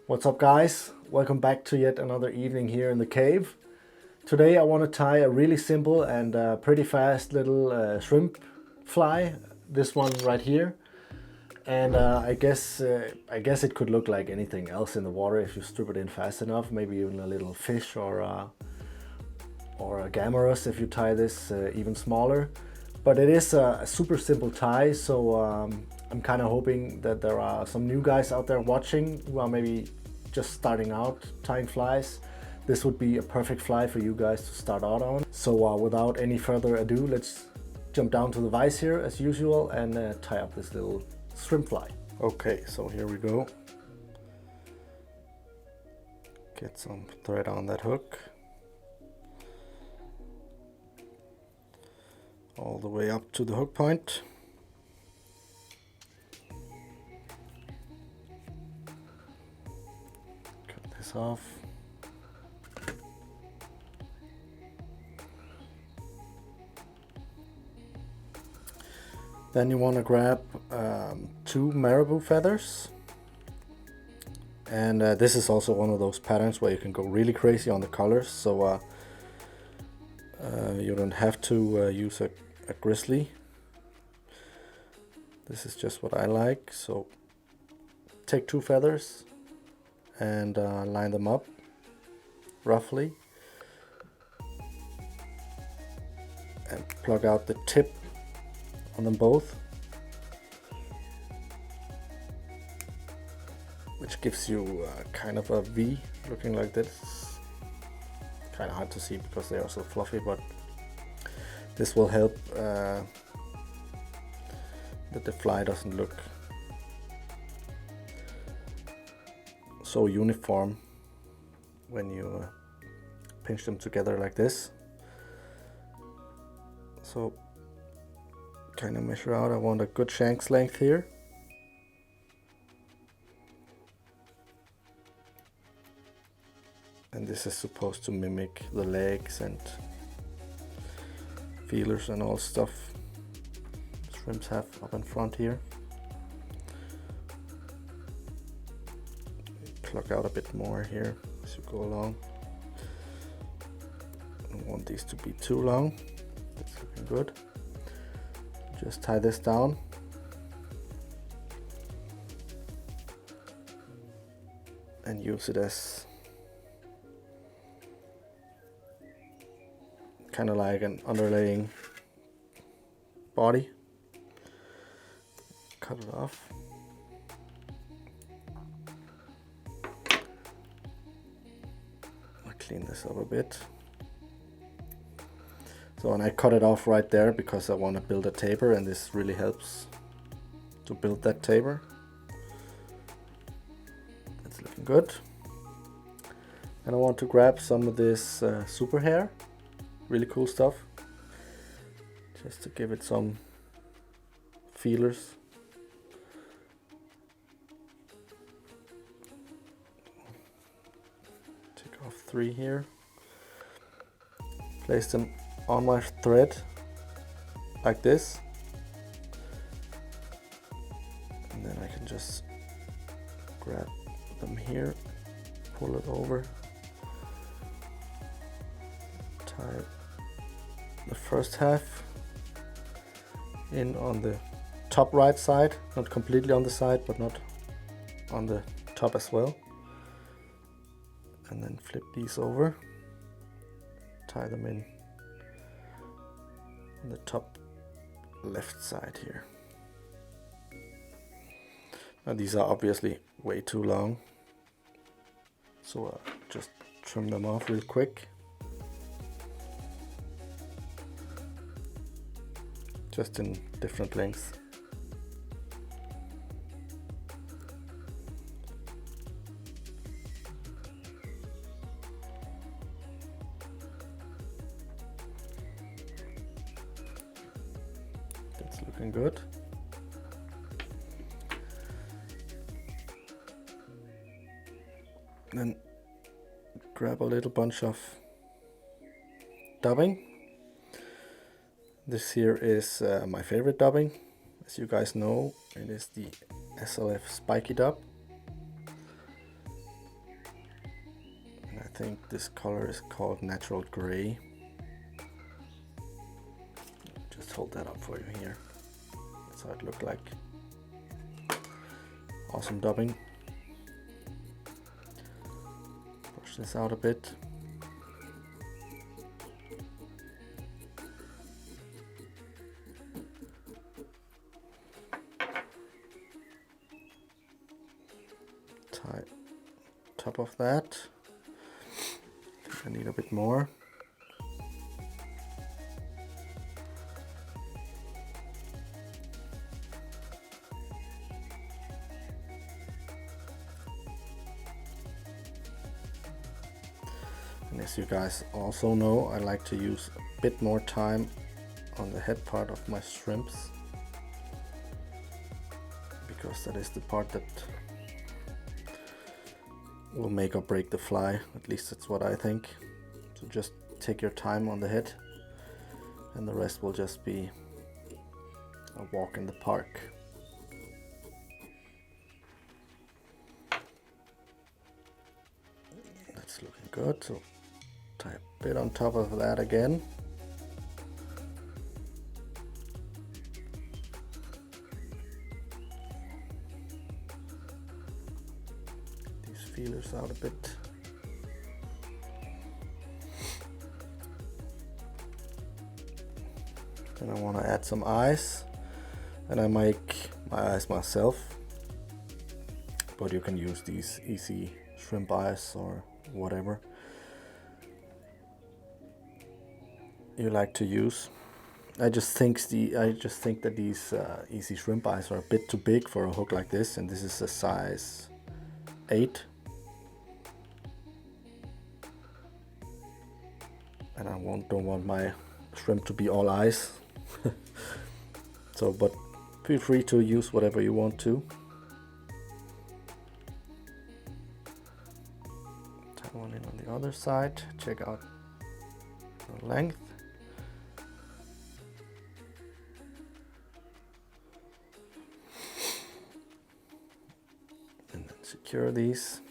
What's up, guys? Welcome back to yet another evening here in the cave. Today I want to tie a really simple and pretty fast little shrimp fly, this one right here. And I guess it could look like anything else in the water if you strip it in fast enough, maybe even a little fish or a gammarus if you tie this even smaller. But it is a super simple tie, so I'm kind of hoping that there are some new guys out there watching who are maybe just starting out tying flies. This would be a perfect fly for you guys to start out on. So without any further ado, let's jump down to the vise here as usual and tie up this little shrimp fly. Okay, so here we go. Get some thread on that hook. All the way up to the hook point. Cut this off. Then you want to grab 2 marabou feathers. And this is also one of those patterns where you can go really crazy on the colors. So you don't have to use a grizzly. This is just what I like. So take 2 feathers and line them up roughly and plug out the tip on them both, which gives you kind of a V looking like this. Kind of hard to see because they are so fluffy, but this will help that the fly doesn't look so uniform when you pinch them together like this. So kind of measure out, I want a good shanks length here. And this is supposed to mimic the legs and feelers and all stuff shrimps have up in front here. Pluck out a bit more here as you go along. I don't want these to be too long. That's looking good. Just tie this down. And use it as kind of like an underlaying body. Cut it off. I'll clean this up a bit. So, and I cut it off right there because I want to build a taper, and this really helps to build that taper. It's looking good. And I want to grab some of this super hair. Really cool stuff. Just to give it some feelers. Take off 3 here. Place them on my thread like this, and then I can just grab them here, pull it over, tie the first half in on the top right side, not completely on the side but not on the top as well, and then flip these over, tie them in on the top left side here. Now these are obviously way too long, so I'll just trim them off real quick. Just in different lengths. That's looking good. Then grab a little bunch of dubbing. This here is my favorite dubbing. As you guys know, it is the SLF spiky dub. think this color is called natural gray. Just hold that up for you here. That's how it looked like. Awesome dubbing. Push this out a bit. Tie top of that. I think I need a bit more. And as you guys also know, I like to use a bit more time on the head part of my shrimps, because that is the part that will make or break the fly. At least that's what I think. So just take your time on the head, and the rest will just be a walk in the park. That's looking good. So tie a bit on top of that again. These feelers out a bit. Then I want to add some eyes, and I make my eyes myself, but you can use these easy shrimp eyes or whatever you like to use. I just think that these easy shrimp eyes are a bit too big for a hook like this, and this is a size 8. And I don't want my shrimp to be all eyes. So, but feel free to use whatever you want to. Tie one in on the other side. Check out the length. And then secure these.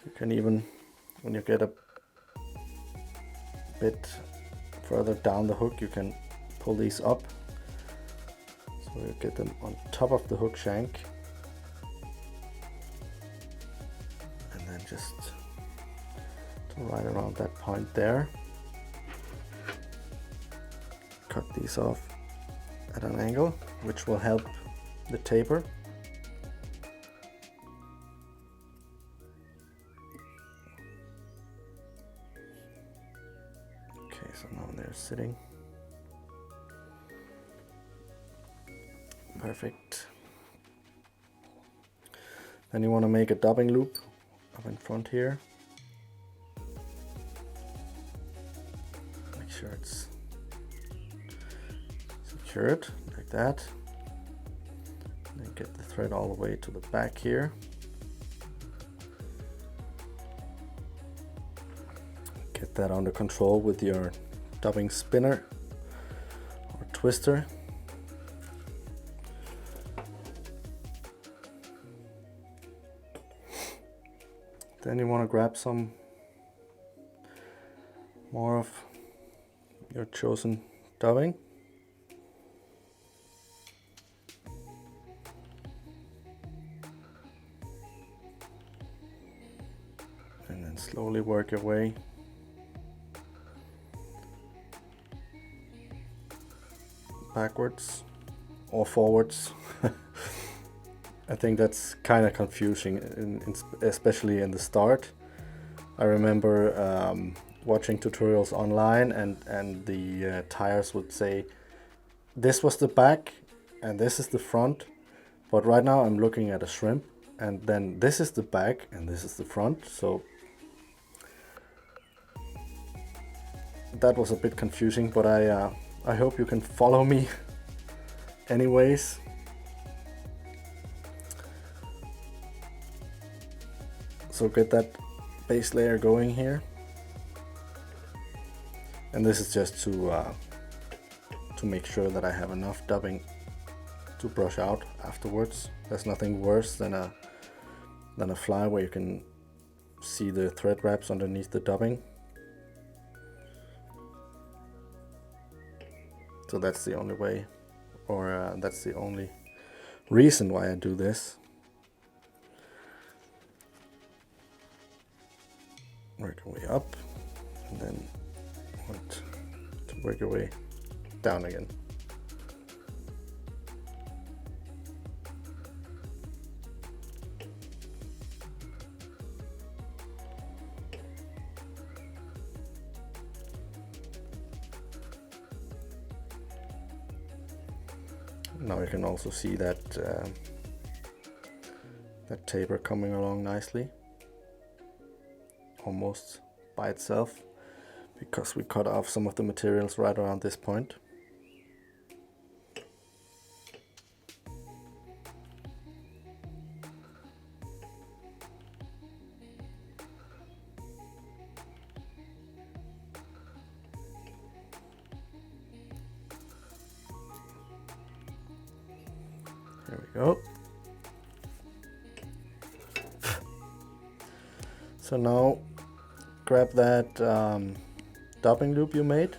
You can even, when you get a bit further down the hook, you can pull these up, so you get them on top of the hook shank, and then just right around that point there, cut these off at an angle, which will help the taper. Okay, so now they're sitting. Perfect. Then you want to make a dubbing loop up in front here. Make sure it's secured like that. Then get the thread all the way to the back here. Get that under control with your dubbing spinner or twister. Then you want to grab some more of your chosen dubbing. And then slowly work your way backwards or forwards. I think that's kind of confusing, especially in the start. I remember watching tutorials online, and the tires would say this was the back and this is the front, but right now I'm looking at a shrimp, and then this is the back and this is the front. So that was a bit confusing, but I hope you can follow me anyways. So get that base layer going here, and this is just to make sure that I have enough dubbing to brush out afterwards. There's nothing worse than a fly where you can see the thread wraps underneath the dubbing. So that's the only way, or that's the only reason why I do this. Work your way up, and then want to work your way down again. Now you can also see that that taper coming along nicely, almost by itself, because we cut off some of the materials right around this point. There we go. So now grab that dubbing loop you made,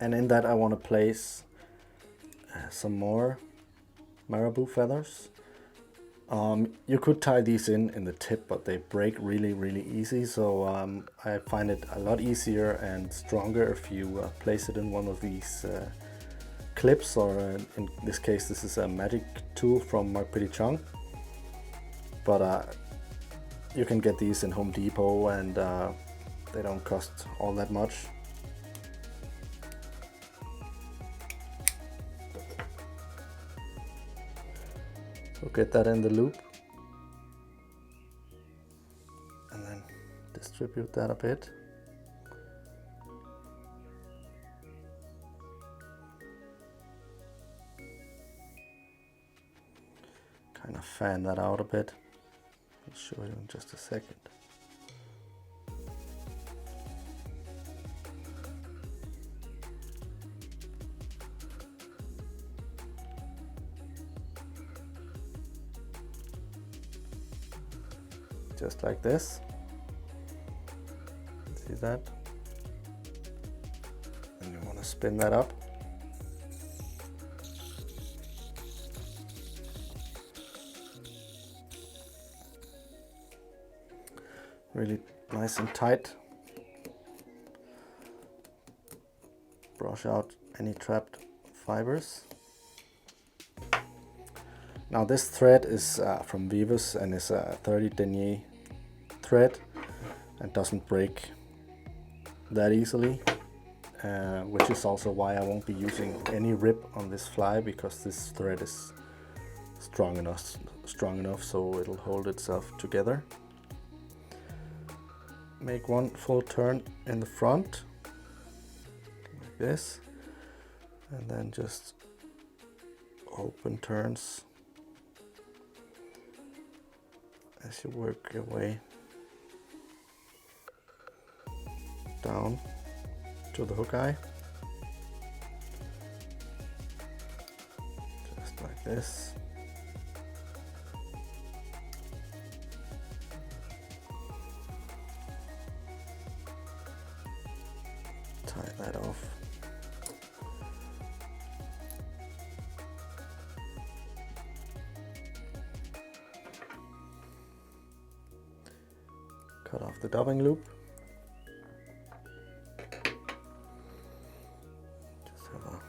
and in that I want to place some more marabou feathers. You could tie these in the tip, but they break really easy, so I find it a lot easier and stronger if you place it in one of these clips, or in this case this is a magic tool from Mark Pitty Chung, but you can get these in Home Depot, and they don't cost all that much. So get that in the loop, and then distribute that a bit. Kind of fan that out a bit. I'll show you in just a second. Just like this. See that? And you want to spin that up. Really nice and tight. Brush out any trapped fibers. Now this thread is from Vives and is a 30 denier thread and doesn't break that easily, which is also why I won't be using any rip on this fly, because this thread is strong enough so it'll hold itself together. Make one full turn in the front like this, and then just open turns as you work your way down to the hook eye, just like this. Tie that off. Cut off the dubbing loop. Just have a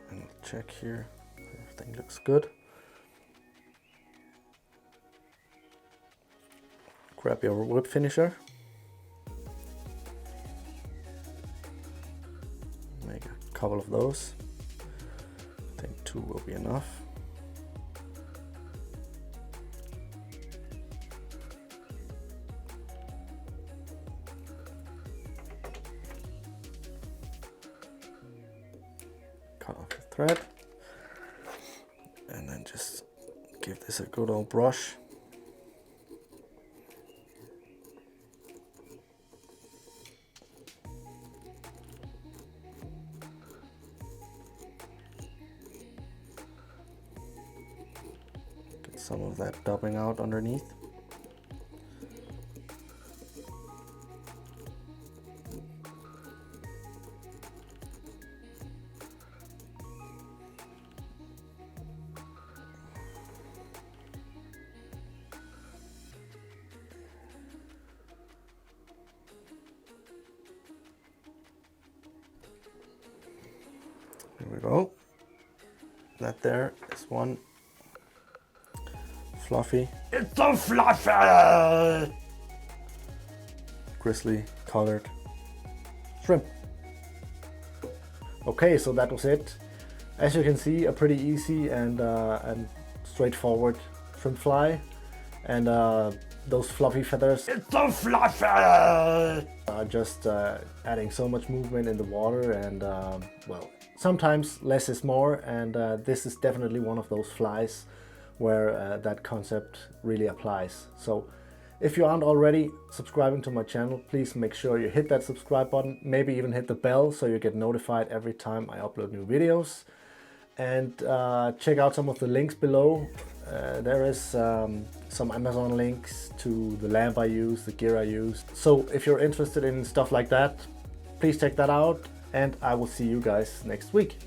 final check here. Everything looks good. Grab your whip finisher. Make a couple of those. I think 2 will be enough. Cut off the thread, and then just give this a good old brush. Get some of that dubbing out underneath. we go. That there is one fluffy. It's so fluffy! Grizzly colored shrimp. Okay, so that was it. As you can see, a pretty easy and straightforward shrimp fly. And those fluffy feathers, it's so fluffy! Just adding so much movement in the water, and well, sometimes less is more, and this is definitely one of those flies where that concept really applies. So if you aren't already subscribing to my channel, please make sure you hit that subscribe button, maybe even hit the bell so you get notified every time I upload new videos. And check out some of the links below. There is some Amazon links to the lamp I use, the gear I use. So if you're interested in stuff like that, please check that out, and I will see you guys next week.